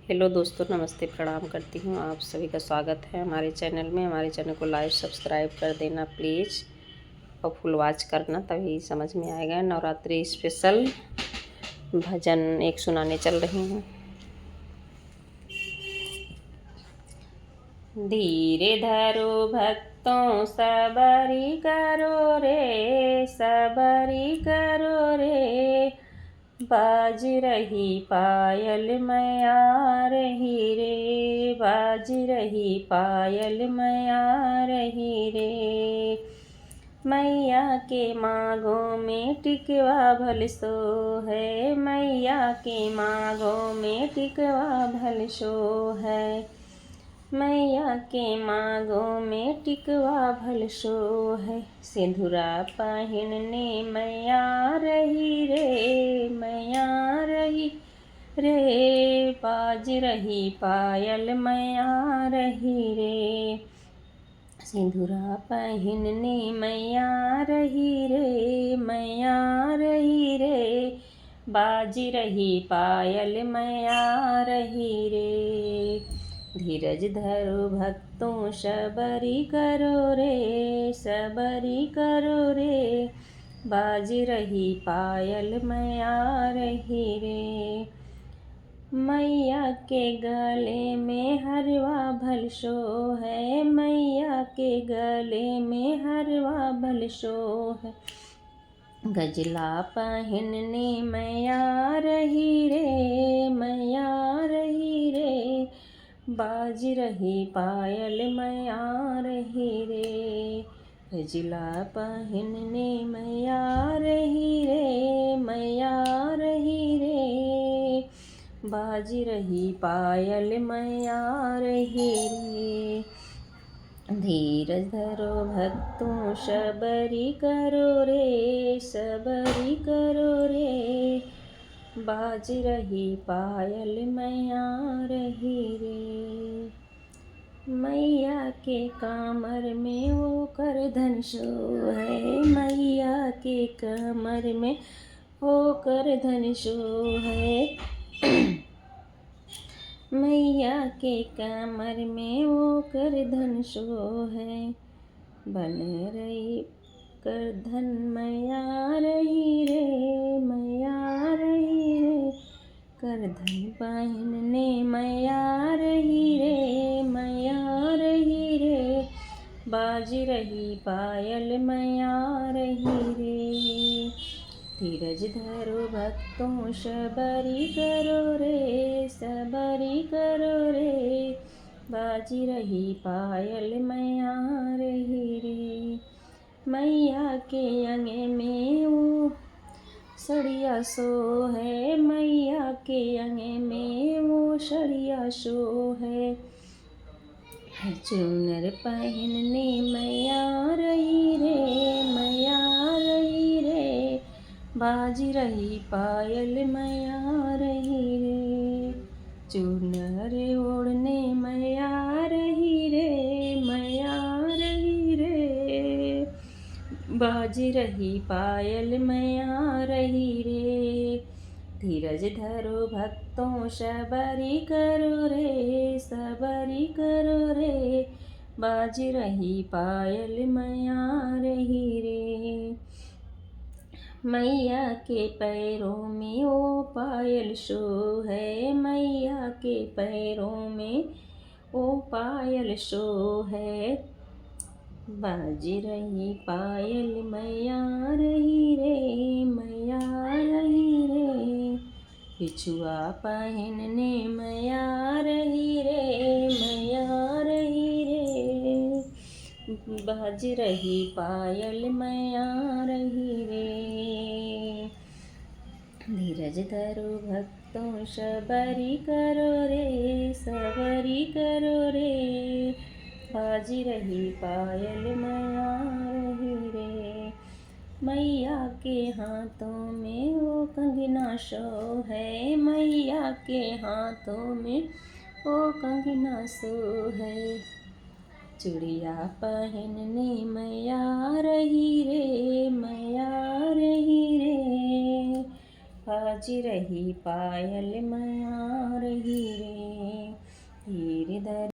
Hello दोस्तों, नमस्ते, प्रणाम करती हूँ। आप सभी का स्वागत है हमारे चैनल में। हमारे चैनल को लाइक सब्सक्राइब कर देना प्लीज़, और फुल वॉच करना, तभी समझ में आएगा। नवरात्रि स्पेशल भजन एक सुनाने चल रही हूँ। धीरे धरो भक्तों सबरी करो रे, सबरी करो रे। बाज रही पायल मैं आ रही रे, बाज रही पायल मैं आ रही रे। मैया के मांगों में टिकवा भल सो है, मैया के मांगों में टिकवा भल सो है। मैया के मांगों में टिकवा भल सो है। सिंदूरा पहनने मैया रही रे, मैया रही रे। बाज रही पायल मैया रही रे। सिंदूरा पहनने मैया रही रे, मैया रही रे। बाज रही पायल मैया रही रे। धीरज धरो भक्तों सबरी करो रे, सबरी करो रे। बाज रही पायल मैया रही रे। मैया के गले में हरवा भल सो है, मैया के गले में हरवा भल सो है। गजला पहनने मैया रही रे, मैया रही रे। बाज रही पायल मैया रही रे। गजला पहनने मैया रही रे, मैया रही रे। बाज रही पायल मैया रही रे। धीरज धरो भक्तों सबरी करो रे, सबरी करो रे। बाज रही पायल मैया रही रे। मैया के कामर में वो कर धन सो है, मैया के कमर में वो कर धन सो है। मैया के कमर में वो कर धन सो है। बन रही कर धन मैया रही रे, मैया रही रे। कर धन पहनने मैया रही रे, मैया रही रे। बाज रही पायल मैया रही रे। धीरज धरो भक्तों सबरी करो रे, सबरी करो रे। बाजी रही पायल मैया रही रे। मैया के अंगे में वो सड़िया सो है, मैया के अंगे में वो सड़िया सो है। चुनर पहनने मैया रही रे, मैया रही रे। बाज रही पायल मैया रही रे। चुनर ओढ़ने मैया रही रे, मैया रही रे। बाज रही पायल मैया रही रे। धीरज धरो भक्तों सबरी करो रे, सबरी करो रे। बाज रही पायल मैया रही रे। मैया के पैरों में ओ पायल सो है, मैया के पैरों में ओ पायल सो है। बाज रही पायल मैया रही रे, मैया रही रे। बिछुआ पहनने मैया रही रे, मैया रही रे। बाज रही पायल मैया रही रे। धीरज धरो भक्तों सबरी करो रे, सबरी करो रे। बाज रही पायल मैया रही रे। मैया के हाथों में वो कंगना सो है, मैया के हाथों में वो कंगना सो है। चूड़िया पहनने मैया रही रे, मैया रही रे। बाज रही पायल मैया रही रे। इधर